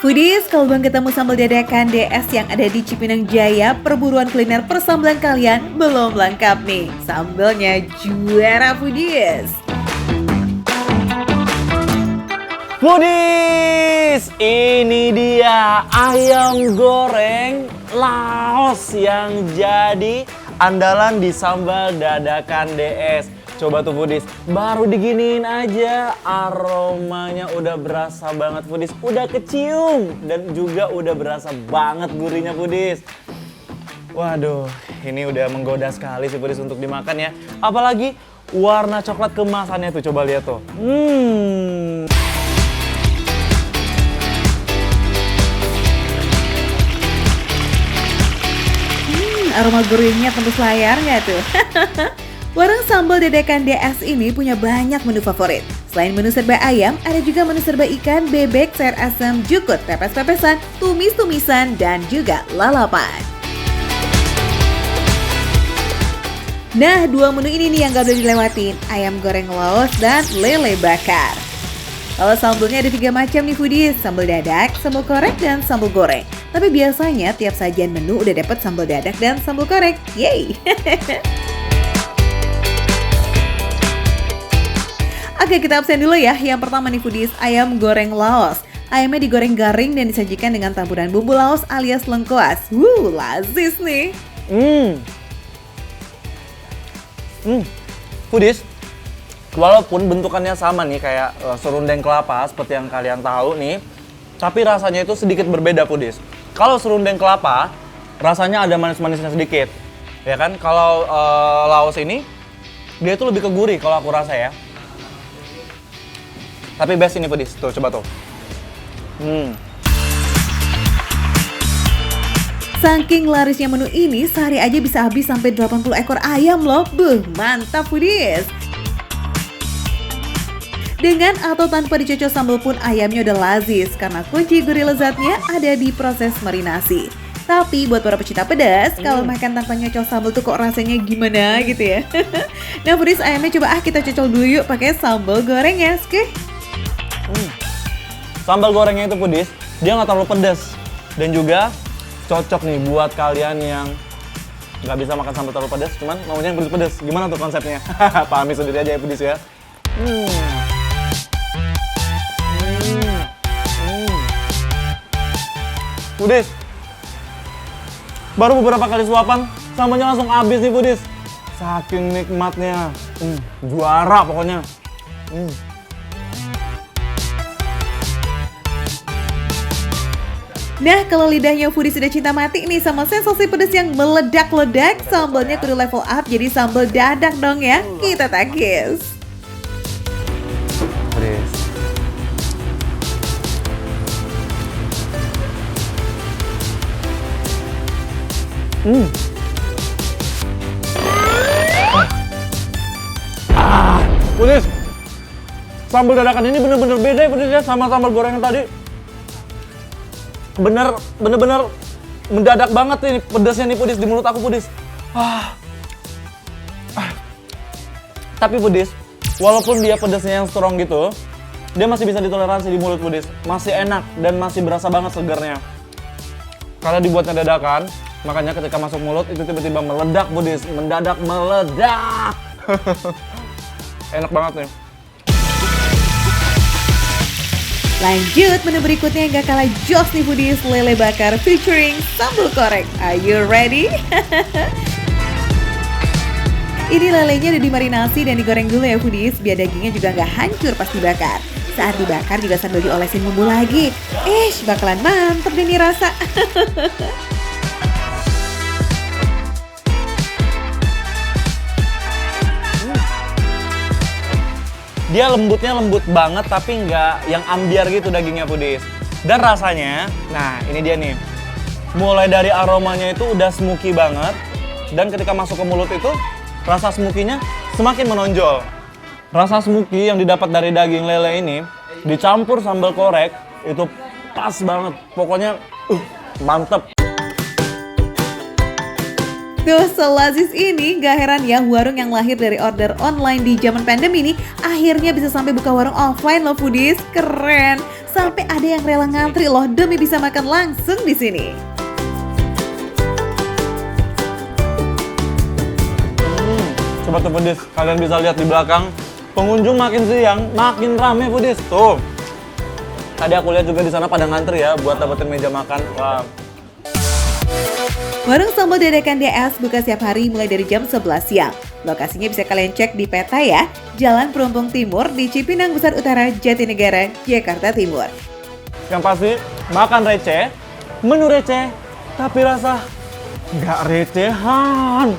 Foodies, kalau belum ketemu sambal dadakan DS yang ada di Cipinang Jaya, perburuan kuliner persambalan kalian belum lengkap nih. Sambalnya juara Foodies. Foodies, ini dia ayam goreng Laos yang jadi andalan di sambal dadakan DS. Coba tuh Foodies, baru diginiin aja aromanya udah berasa banget Foodies, udah kecium dan juga udah berasa banget gurihnya Foodies. Waduh, ini udah menggoda sekali sih Foodies untuk dimakan ya. Apalagi warna coklat kemasannya tuh, coba lihat tuh. Aroma gurihnya tembus layar nggak tuh? Warung sambal dadakan DS ini punya banyak menu favorit. Selain menu serba ayam, ada juga menu serba ikan, bebek, sayur asam, jukut, pepes-pepesan, tumis-tumisan, dan juga lalapan. Nah, dua menu ini nih yang gak boleh dilewatin, ayam goreng Laos dan lele bakar. Kalau sambalnya ada 3 macam nih Foodies, sambal dadak, sambal korek, dan sambal goreng. Tapi biasanya tiap sajian menu udah dapet sambal dadak dan sambal korek. Yeay! Oke, kita absen dulu ya. Yang pertama nih Foodies, ayam goreng Laos. Ayamnya digoreng garing dan disajikan dengan tamburan bumbu Laos alias lengkuas. Lazis nih. Foodies, walaupun bentukannya sama nih kayak serundeng kelapa seperti yang kalian tahu nih, tapi rasanya itu sedikit berbeda Foodies. Kalau serundeng kelapa, rasanya ada manis-manisnya sedikit. Ya kan? Kalau Laos ini, dia itu lebih ke gurih kalau aku rasa ya. Tapi best ini Foodies, tuh coba tuh. Saking larisnya menu ini, sehari aja bisa habis sampai 80 ekor ayam loh. Mantap Foodies! Dengan atau tanpa dicocol sambal pun ayamnya udah lazis, karena kunci gurih lezatnya ada di proses marinasi. Tapi buat para pecinta pedas, kalau makan tanpa nyocol sambal tuh kok rasanya gimana gitu ya. Nah Foodies, ayamnya coba kita cocol dulu yuk pakai sambal goreng ya. Sambal gorengnya itu Foodies, dia nggak terlalu pedas. Dan juga cocok nih buat kalian yang nggak bisa makan sambal terlalu pedas, cuman maunya yang pedas-pedas. Gimana tuh konsepnya? Pahami sendiri aja ya Foodies ya. Foodies, baru beberapa kali suapan, sambalnya langsung habis nih Foodies. Saking nikmatnya, juara pokoknya. Nah, kalau lidahnya Foodies sudah cinta mati nih sama sensasi pedas yang meledak-ledak, sambalnya kudu level up jadi sambal dadak dong ya. Kita takis. Foodies. Foodies, sambal dadakan ini bener-bener beda ya Foodies ya sama sambal goreng yang tadi. Bener-bener mendadak banget nih pedasnya nih Foodies di mulut aku Foodies. Tapi Foodies, walaupun dia pedasnya yang strong gitu, dia masih bisa ditoleransi di mulut Foodies. Masih enak dan masih berasa banget segarnya. Karena dibuatnya dadakan, makanya ketika masuk mulut itu tiba-tiba meledak Foodies, mendadak meledak. Enak banget nih. Lanjut, menu berikutnya yang gak kalah jos nih Foodies, lele bakar featuring sambal korek. Are you ready? Ini lelenya udah dimarinasi dan digoreng dulu ya Foodies, biar dagingnya juga gak hancur pas dibakar. Saat dibakar juga sambil diolesin bumbu lagi. Bakalan mantep deh nih rasa. Dia lembutnya lembut banget tapi nggak yang ambiar gitu dagingnya Foodies. Dan rasanya, nah ini dia nih. Mulai dari aromanya itu udah smoky banget. Dan ketika masuk ke mulut itu, rasa smoky-nya semakin menonjol. Rasa smoky yang didapat dari daging lele ini, dicampur sambal korek, itu pas banget. Pokoknya, mantep. Tuh, selazis ini gak heran ya warung yang lahir dari order online di zaman pandemi ini akhirnya bisa sampai buka warung offline loh Foodies. Keren. Sampai ada yang rela ngantri loh demi bisa makan langsung di sini. Coba tuh Foodies, kalian bisa lihat di belakang, pengunjung makin siang, makin rame Foodies. Tuh, tadi aku lihat juga di sana pada ngantri ya buat dapetin meja makan. Wah. Warung sambal dadakan DS buka setiap hari mulai dari jam 11 siang. Lokasinya bisa kalian cek di peta ya, Jalan Perumpung Timur di Cipinang Besar Utara, Jatinegara, Jakarta Timur. Yang pasti, makan receh, menu receh, tapi rasa nggak recehan.